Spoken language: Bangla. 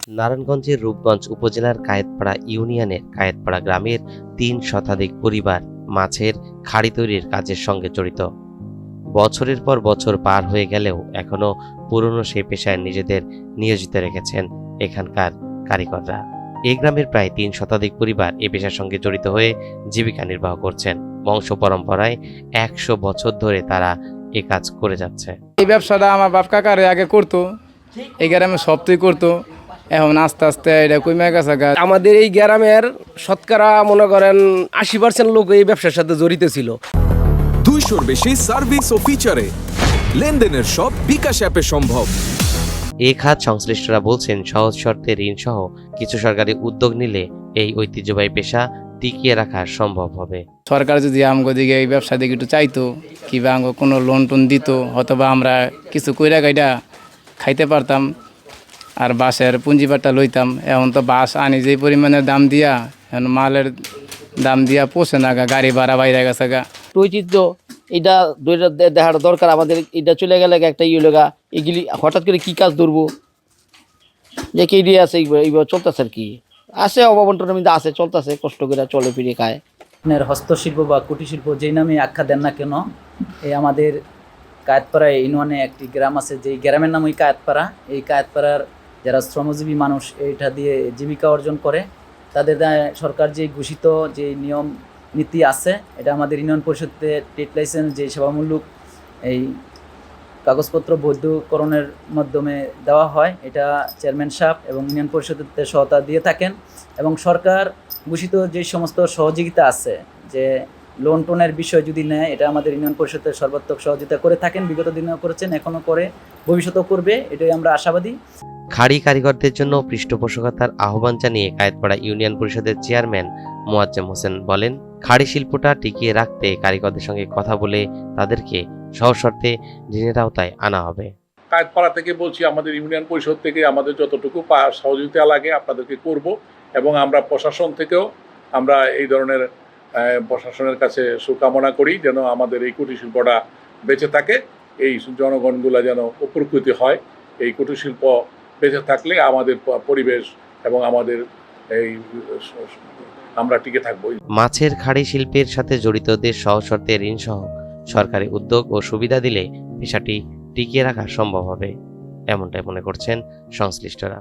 নারায়ণগঞ্জের রূপগঞ্জ উপজেলার কায়েতপাড়া ইউনিয়নের কায়েতপাড়া গ্রামের ৩ শতাধিক পরিবার মাছের খাড়ি তৈরির কাজের সঙ্গে জড়িত। বছরের পর বছর পার হয়ে গেলেও এখনো পুরনো সেই পেশায় নিজেদের নিয়োজিত রেখেছেন এখানকার কারিগররা। এই গ্রামের প্রায় ৩ শতাধিক পরিবার এ পেশার সঙ্গে জড়িত হয়ে জীবিকা নির্বাহ করছেন। বংশ পরম্পরায় ১০০ বছর ধরে তারা এ কাজ করে যাচ্ছে। এই ব্যবসাটা আমার বাপ কাকারে আগে করতো, এই গ্রামে সবটাই করতো, এখন আস্তে আস্তে এটা কমে গেছে। আমাদের এই গ্রামের শতকরা মনে করেন ৮০% লোক এই ব্যবসার সাথে জড়িত ছিল। ২০০-র বেশি সার্ভিস ও ফিচারে লেনদেনের সব বিকাশ অ্যাপে সম্ভব। এই খাত সংশ্লিষ্টরা বলছেন সহজ শর্তে ঋণ সহ কিছু সরকারি উদ্যোগ নিলে এই ঐতিহ্যবাহী পেশা টিকিয়ে রাখা সম্ভব হবে। সরকার যদি আমগো দিকে এই ব্যবসা দিকে একটু চাইতো, কিংবা আমগো কোনো লোন টোন দিত, অথবা আমরা কিছু কইরা গাইডা খাইতে পারতাম আর বাঁশের পুঁজিপাটটা লইতাম। এখন তো বাঁশ আনি যেই পরিমাণের দাম দিয়া, এখন মালের দাম দিয়া পোষে না, গাড়ি ভাড়া বাইরে গেছে গা। ঐতিহ্য এটা দেখার দরকার আমাদের। এটা চলে গেলে একটা লগা এগুলি হঠাৎ করে কি কাজ ধরবো, যে কে দিয়ে আছে এইভাবে চলতেছে আর কি, আছে অববন্টনের মধ্যে আছে, চলতেছে, কষ্ট করে চলে ফিরে খায়। হস্তশিল্প বা কুটির শিল্প যেই নামে আখ্যা দেন না কেন, এই আমাদের কায়েতপাড়ায় ইউনিয়নে একটি গ্রাম আছে, যেই গ্রামের নাম ওই কায়েতপাড়া। এই কায়েতপাড়ার যারা শ্রমজীবী মানুষ এইটা দিয়ে জীবিকা অর্জন করে, তাদের সরকার যে ঘোষিত যে নিয়ম নীতি আছে, এটা আমাদের ইউনিয়ন পরিষদে ট্রেড লাইসেন্স যে সেবামূলক এই কাগজপত্র বৈধকরণের মাধ্যমে দেওয়া হয়, এটা চেয়ারম্যান সাহেব এবং ইউনিয়ন পরিষদের সহায়তা দিয়ে থাকেন। এবং সরকার ঘোষিত যে সমস্ত সহযোগিতা আছে, যে লোন টোনের বিষয় যদি নেয়, এটা আমাদের ইউনিয়ন পরিষদের সর্বাত্মক সহযোগিতা করে থাকেন, বিগত দিনেও করেছেন, এখনও করে, ভবিষ্যতেও করবে, এটাই আমরা আশাবাদী। খাড়ি কারিগরদের জন্য পৃষ্ঠপোষকতার আহ্বান জানিয়ে কায়েতপাড়া ইউনিয়ন পরিষদের চেয়ারম্যান মোয়াজ্জেম হোসেন বলেন, খাড়ি শিল্পটা টিকিয়ে রাখতে কারিগরদের সঙ্গে কথা বলে তাদেরকে সহজ শর্তে ঋণের আওতায় আনা হবে। কায়েতপাড়া থেকে বলছি, আমাদের ইউনিয়ন পরিষদ থেকে আমাদের যতটুকু সহযোগিতা লাগে আপনাদেরকে করব, এবং আমরা প্রশাসন থেকেও আমরা এই ধরনের প্রশাসনের কাছে শুভকামনা করি, যেন আমাদের এই কুটির শিল্পটা বেঁচে থাকে, এই জনগণগুলো যেন উপকৃত হয়। এই কুটির শিল্প বেঁচে থাকলে আমাদের পরিবেশ এবং আমাদের এই আমরা টিকে থাকবো। মাছের খাড়ি শিল্পের সাথে জড়িতদের সহজ শর্তে ঋণ সহ সরকারি উদ্যোগ ও সুবিধা দিলে পেশাটি টিকিয়ে রাখা সম্ভব হবে, এমনটাই মনে করছেন সংশ্লিষ্টরা।